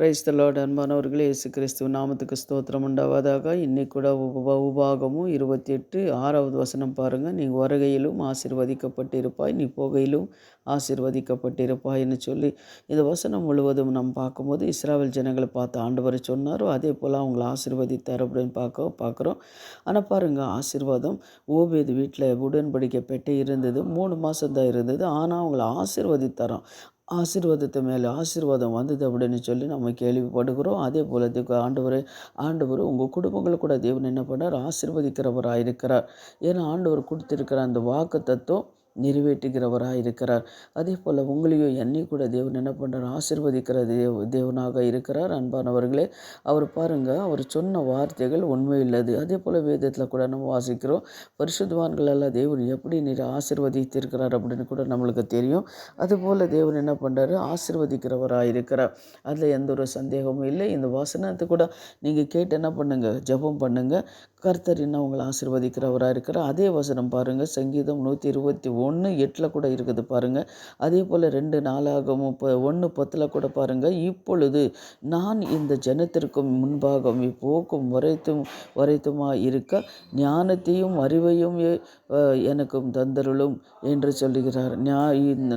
Praise the Lord. அன்பானவர்களே, இயேசு கிறிஸ்துவ நாமத்துக்கு ஸ்தோத்திரம் உண்டாவதாக. இன்னைக்கு கூட உபாகமும் 28 6வது வசனம் பாருங்கள். நீ வருகையிலும் ஆசீர்வதிக்கப்பட்டிருப்பாய், நீ போகையிலும் ஆசீர்வதிக்கப்பட்டிருப்பாய்ன்னு சொல்லி இந்த வசனம் முழுவதும் நம்ம பார்க்கும்போது இஸ்ராவேல் ஜனங்களை பார்த்து ஆண்டவர் சொன்னாரோ அதே போல் அவங்கள ஆசீர்வதித்தார் அப்படின்னு பார்க்குறோம். ஆனால் பாருங்கள், ஆசீர்வாதம் ஓபேது வீட்டில் உடன்படிக்கை பெட்டை இருந்தது. 3 மாதம் தான் இருந்தது. ஆனால் அவங்கள ஆசீர்வதித்தாராம். ஆசீர்வாதத்தை மேலே ஆசீர்வாதம் வந்தது அப்படின்னு சொல்லி நம்ம கேள்விப்படுகிறோம். அதே போல் ஆண்டவர் உங்கள் குடும்பங்களை கூட தேவன் என்ன பண்ணார், ஆசீர்வதிக்கிறவராக இருக்கிறார். ஏன்னா ஆண்டவர் கொடுத்திருக்கிற அந்த வாக்கு தத்துவம் நிறைவேற்றுகிறவராக இருக்கிறார். அதே போல் உங்களையும் என்னை கூட தேவன் என்ன பண்ணுறார், ஆசீர்வதிக்கிற தேவனாக இருக்கிறார். அன்பானவர்களே, அவர் பாருங்கள், அவர் சொன்ன வார்த்தைகள் உண்மையுள்ளது. அதே போல் வேதத்தில் கூட நம்ம வாசிக்கிறோம், பரிசுத்தவான்களெல்லாம் தேவன் எப்படி நீர் ஆசீர்வதித்திருக்கிறார் அப்படின்னு கூட நம்மளுக்கு தெரியும். அதுபோல் தேவன் என்ன பண்ணுறாரு, ஆசீர்வதிக்கிறவராக இருக்கிறார். அதில் எந்த ஒரு சந்தேகமும் இல்லை. இந்த வசனத்தை கூட நீங்கள் கேட்டு என்ன பண்ணுங்கள், ஜெபம் பண்ணுங்கள். கர்த்தர் இன்னும் உங்களை ஆசீர்வதிக்கிறவராக இருக்கிறார். அதே வசனம் பாருங்கள், சங்கீதம் 121:8 கூட இருக்குது பாருங்கள். அதே போல் 2 நாளாகமும் 1:10 கூட பாருங்கள். இப்பொழுது நான் இந்த ஜனத்திற்கும் முன்பாக போக்கும் வரைத்துமாக இருக்க ஞானத்தையும் அறிவையும் எனக்கும் தந்தருளும் என்று சொல்லுகிறார்.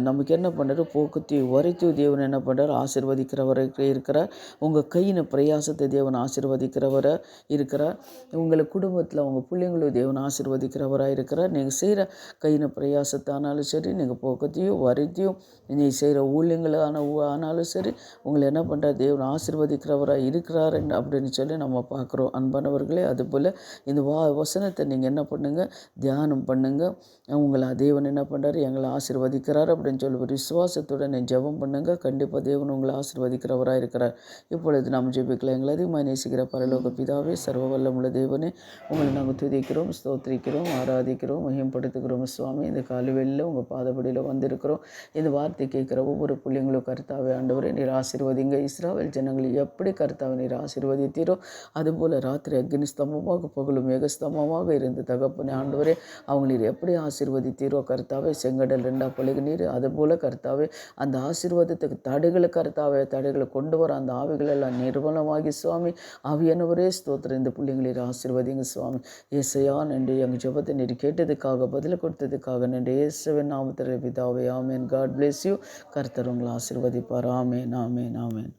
நமக்கு என்ன பண்ணுறாரு, போக்கத்தையும் வரைத்தையும் தேவன் என்ன பண்ணுறார், ஆசீர்வதிக்கிறவராக இருக்கிறார். உங்கள் கையின் பிரயாசத்தை தேவன் ஆசீர்வதிக்கிறவராக இருக்கிறார். உங்களுக்கு குடும்பத்தில் உங்கள் பிள்ளைங்களும் தேவன் ஆசீர்வதிக்கிறவராக இருக்கிறார். நீங்கள் செய்கிற கையின் பிரயாசத்தானாலும் சரி, நீங்கள் போக்கத்தையும் வரைத்தையும் நீ செய்கிற ஆனாலும் சரி, உங்களை என்ன பண்ணுறார், தேவன் ஆசீர்வதிக்கிறவராக இருக்கிறார் அப்படின்னு சொல்லி நம்ம பார்க்குறோம். அன்பானவர்களே, அதுபோல் இந்த வசனத்தை நீங்கள் என்ன பண்ணுங்கள், தியானம் பண்ணுங்கள். உங்களை தேவன் என்ன பண்ணுறாரு, எங்களை ஆசீர்வதிக்கிறார் அப்படின்னு சொல்லி ஒரு விசுவாசத்துடன் ஜெபம் பண்ணுங்கள். கண்டிப்பாக தேவன் உங்களை ஆசீர்வதிக்கிறவராக இருக்கிறார். இப்பொழுது நாம் ஜெபிக்கலாம். எங்களை அதிகமாக நேசிக்கிற பரலோக பிதாவே, சர்வ வல்லமுள்ள தேவனே, உங்களை நாங்கள் துதிக்கிறோம், ஸ்தோத்திரிக்கிறோம், ஆராதிக்கிறோம், மகிமைப்படுத்துகிறோம். சுவாமி, இந்த காலைவெளியில் உங்கள் பாதபடியில் வந்திருக்கிறோம். இந்த வார்த்தை கேட்குற ஒவ்வொரு பிள்ளைங்களும் கர்த்தாவே ஆண்டவரே நீர் ஆசீர்வதிங்க. இஸ்ராவேல் ஜனங்களை எப்படி கர்த்தாவை நீர் ஆசீர்வதித்தீரோ அதுபோல் ராத்திரி அக்னி ஸ்தம்பமாக பகலும் மேகஸ்தம்பமாக இருந்த தகப்பனே ஆண்டவரே, அவங்க நீர் எப்படி ஆசீர்வதித்தீரோ கர்த்தாவே, செங்கடல் 2 பழகு நீர் அதுபோல் கர்த்தாவே அந்த ஆசீர்வாதத்துக்கு தடைகளை கொண்டு வர அந்த ஆவிகள் எல்லாம் நிர்மலமாகி சுவாமி, ஆவியானவரே ஸ்தோத்திரம். இந்த பிள்ளைங்களை ஆசீர்வதிங்க சுவாமி. ஏசையா நன்றி, எங்கள் ஜெபத்தை நீர் கேட்டதுக்காக பதில் கொடுத்ததுக்காக நன்றி. இயேசுவின் நாமத்தில் பிதாவே, ஆமேன். God place you. கர்த்தர் உங்களை ஆசீர்வதிப்பார். ஆமேன், ஆமேன், ஆமேன்.